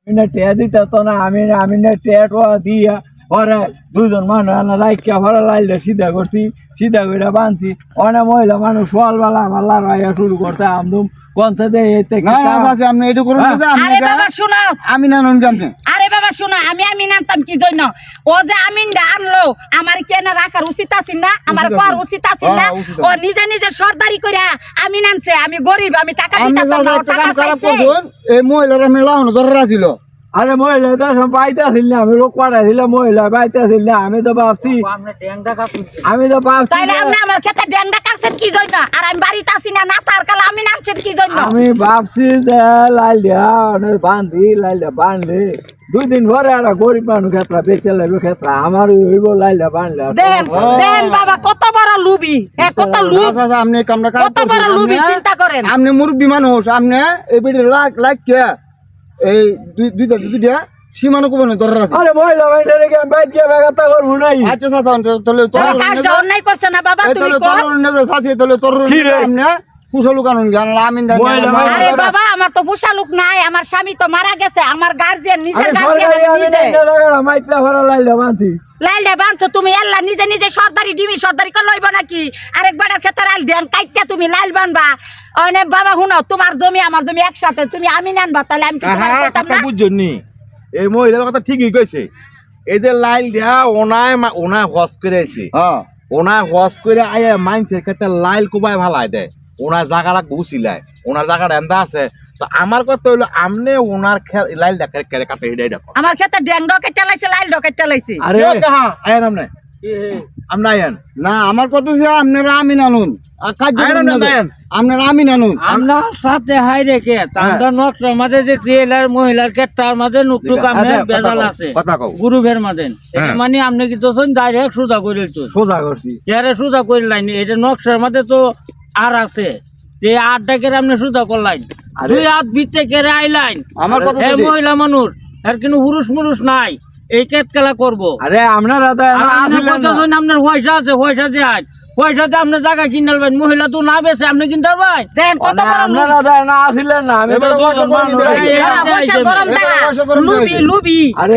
না টেয়া দিতে তো না আমি না টেয়া টোয়া দিয়া পরে দুজন মানুষ রাইকা ভরে লাইলে সিধা করছি সিধা করে বানছি অনেক মহিলা মানুষ সকালবেলা আমার লাগাইয়া শুরু করতে আমদুম কোনটা দেয় আপনি এটা করুন আরে বাবা শোনো আমি না নুন আপনি আরে বাবা শোনো আমি নামতাম কি জন্য ও যে আমিনটা আনলো আমার কেন রাখার উচিত আছে না আমার কর উচিত আছে না ও নিজে নিজে সরদারি কইরা আমি নানছে আমি গরিব আমি টাকা দিতে পারবো না টাকা চাইছে এই মহিলারা আমি লাউন ধরে ছিল আরে মহিলা তো পাইতেছিল না আমি লোক পাঠাইছিলাম মহিলা পাইতেছিল না আমি তো ভাবছি তাইলে আপনি আমার খেতে ডেন্ডা কাটছেন কি জন্য আর আমি বাড়িতে আছি না তার কাল আমি নানছেন কি জন্য আমি ভাবছি যে লাইলিয়া বানলে 2 দিন পরে আর গরিব মানুষ ক্ষেত্রে বেঁচে লাগবে ক্ষেত্রে আমার হইব লাইলা বানলে দেন বাবা কত বড় লুবি কত লুব আপনি কামটা কত বড় লুবি চিন্তা করেন আপনি মুরব্বী মানুষ আপনি এই বেড়ে লাখ কে এই দুইটা সীমানো কোবনে ধরে আছে আরে মহিলা বাইরে রেখে আমি বাইক গিয়ে বেগাতা করবো নাই আচ্ছা চাচা তাহলে তোর কাজটা অন্যায় করছ না বাবা তুমি তোর নেজে সাথে তাহলে তোর আপনি কুশলু কানুন জান আমিন জান আরে বাবা আমার তো পোষালুক নাই আমার স্বামী তো মারা গেছে আমার গার্জিয়ান নিজের মাইটলা ভরা লাইলা বানছি লাইলে বানছো তুমি আল্লাহ নিজে নিজে সর্দারি ডিমি সর্দারি করে লইব নাকি আরেকবার ক্ষেত্রে লাইল দেন কাইটা তুমি লাইল বানবা অনেক বাবা শুনো তোমার জমি আমার জমি একসাথে তুমি আমি নানবা তাহলে আমি কি তোমার কইতাম না বুঝছনি এই মহিলার কথা ঠিকই কইছে এই যে লাইল দিয়া ওনায় হস করে আইছে ওনায় হস করে আইয়া মাইনছে কেটে লাইল কোবাই ভালাই দেয় ওনার জায়গাটা গুছিলায় ওনার জায়গাটা এন্দা আছে তো আমার কথা হইলো আমনে ওনার লাইল কেড়ে কাটে এটাই দেখো আমার ক্ষেত্রে ড্যাং ডকে চালাইছে লাইল ডকে চালাইছে আরে আয়েন আমনে আমনা আয়েন না আমার কথা হচ্ছে আপনারা আমি নানুন কাজ আপনারা আমি নানুন আমরা সাথে হাই রেখে আমরা নকশার মাঝে দেখছি এলার মহিলার কেটার মাঝে নুকটু কামে বেজাল আছে গ্রুপের মাঝে মানে আপনি কি তোছেন ডাইরেক্ট সোজা করে সোজা করছি এরে সোজা করে লাইন এটা নকশার মাঝে তো আর আছে যে 8 টাকের আপনি সোজা করলাইন 2 হাত ভিতরে কেড়ে আইলাইন আমার কথা মহিলা মানুষ আর কিন্তু পুরুষ মুরুষ নাই এই কেট খেলা করবো আরে আপনারা আপনার পয়সা আছে পয়সা দিয়ে পয়সাতে আপনি জায়গা কিনে নেবেন মহিলা তো না বেছে আপনি কিনতে পারবেন আপনারা না আসিলেন না আমি লুবি লুবি আরে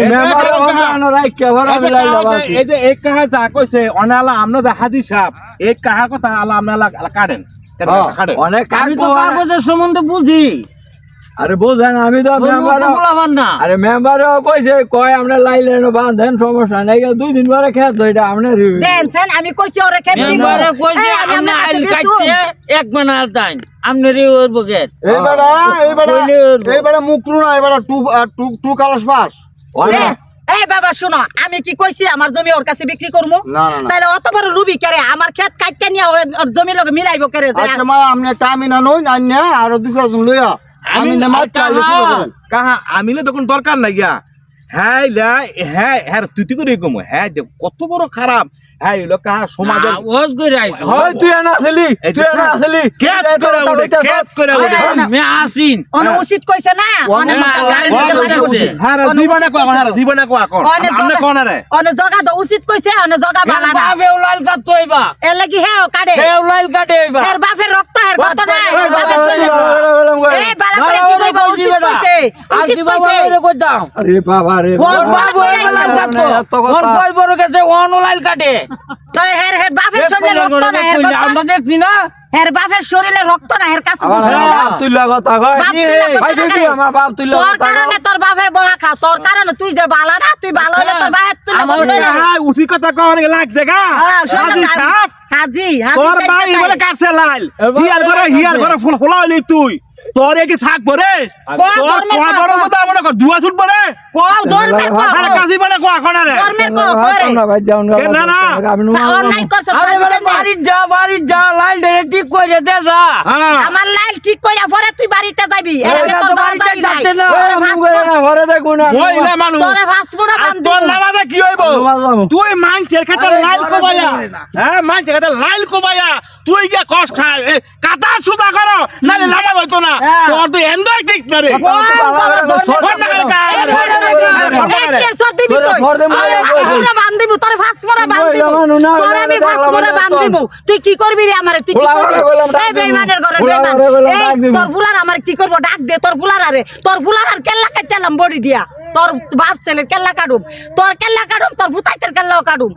এই যে এক কাহা যা কইছে অনালা আমনা যা হাজি সাহেব এক কাহা কথা আলা আমনা কাটেন অনেক আমি তো কাগজের সম্বন্ধে বুঝি আরে বুঝেন আমি তো আরে মেম্বারও কইছে কয় আমরা লাইলেন বাঁধেন সমস্যা নাই 2 দিন পরে খেত এটা আপনার টেনশন আমি কইছি ওরে খেত মেম্বারে কইছে আপনি আইল কাটতে এক মানাল টাইম আপনি রে ওর বগের এইবারে মুকরু না এবারে টু কালাস পাস এই বাবা শুনো আমি কি কইছি আমার জমি ওর কাছে বিক্রি করবো তাহলে অত বড় লুবি করে আমার ক্ষেত কাটতে নিয়ে ওর জমি লগে মিলাইবো করে আচ্ছা মা আপনি কামি না নই না আর 2 জন লইয়া আমি না মাত কাহা আমিলে তখন দরকার নাই গিয়া হ্যাঁ হ্যাঁ হ্যাঁ তুই করে কম হ্যাঁ কত বড় খারাপ হ্যাঁ এলো কাহা সমাজে ওজ করে আইছো তুই না আসলি কেত করে মে আসিন অন উচিত কইছে না হ্যাঁ জীবনে কো এখন আমনে কোন রে অন জগা দ উচিত কইছে অন জগা বালা না বাবে উলাল কাট তোইবা এ লাগি হে ও কাটে হে উলাল কাটে হইবা এর বাপের রক্ত হের কত না এই বালা করে কি কইবা উচিত কইছে উচিত কইছে কই দাও আরে বাবা রে বাবা উলাল কাটতো কোন কই বড় গেছে অন উলাল কাটে তো হের বাপের শরীরে রক্ত না আমরা দেখছি না হের বাপের শরীরে রক্ত না হের কাছে বাপ তুইলা কথা কয় ভাই তুই আমার বাপ তুইলা তোর কারণে তোর বাপের বয়া খা তোর কারণে তুই যে ভালো না তুই ভালো হলে তোর বাপ তুই আমার হ্যাঁ উচিত কথা কওয়া লাগছে গা হাজি সাহেব হাজি তোর ভাই বলে কাটছে লাল হিয়াল করে ফুল ফলা হইলি তুই তোর কি থাকবো রে তোর কোয়ার মতো মনে কর দুয়া ছুট পড়ে কোল জোরমের কো আরে কাজী বলে কোয়া কোনা রে জোরমের কো করে না ভাই যাও না না অনলাইন করছ আরে বলে বাড়ি যা লাইল দে ঠিক কইরে দে যা আমার লাইল ঠিক কইরা পরে তুই বাড়িতে যাবি এর আগে তোর বাড়িতে যাইতে না না ঘরে দেখো না মহিলা মানুষ তোরে ভাসপুরা বান্ধি তোর নামাজে কি হইব তুই মানছের খেতে লাল কোবায়া হ্যাঁ মানছের খেতে লাল কোবায়া তুই কি কষ্ট কাটা সুদা করো নালে নামাজ হইতো না তোর তো এন্ডই ঠিক না রে বান্ধি তোর ফাঁস মরা বান দিব মহিলা মানুষ না, তোর আমি দেখলাম ফাঁস মরা না বান তোর। দিব তুই কি করবি রে আমারে তুই কি ফুলার করবি ঘরে বললাম ডাক এই দিব। বেঈমানের ঘরে ফুলার বেঈমান ঘরে বললাম এই ডাক দিব। তোর ফুলার আমার কি করব ডাক দে তোর ফুলার আর কেল্লা কাটলাম বডি দিয়া তোর বাপ ছেলের কেল্লা কাটুম তোর কেল্লা কাটুম তোর ভুতাইতের কেল্লাও কাটুম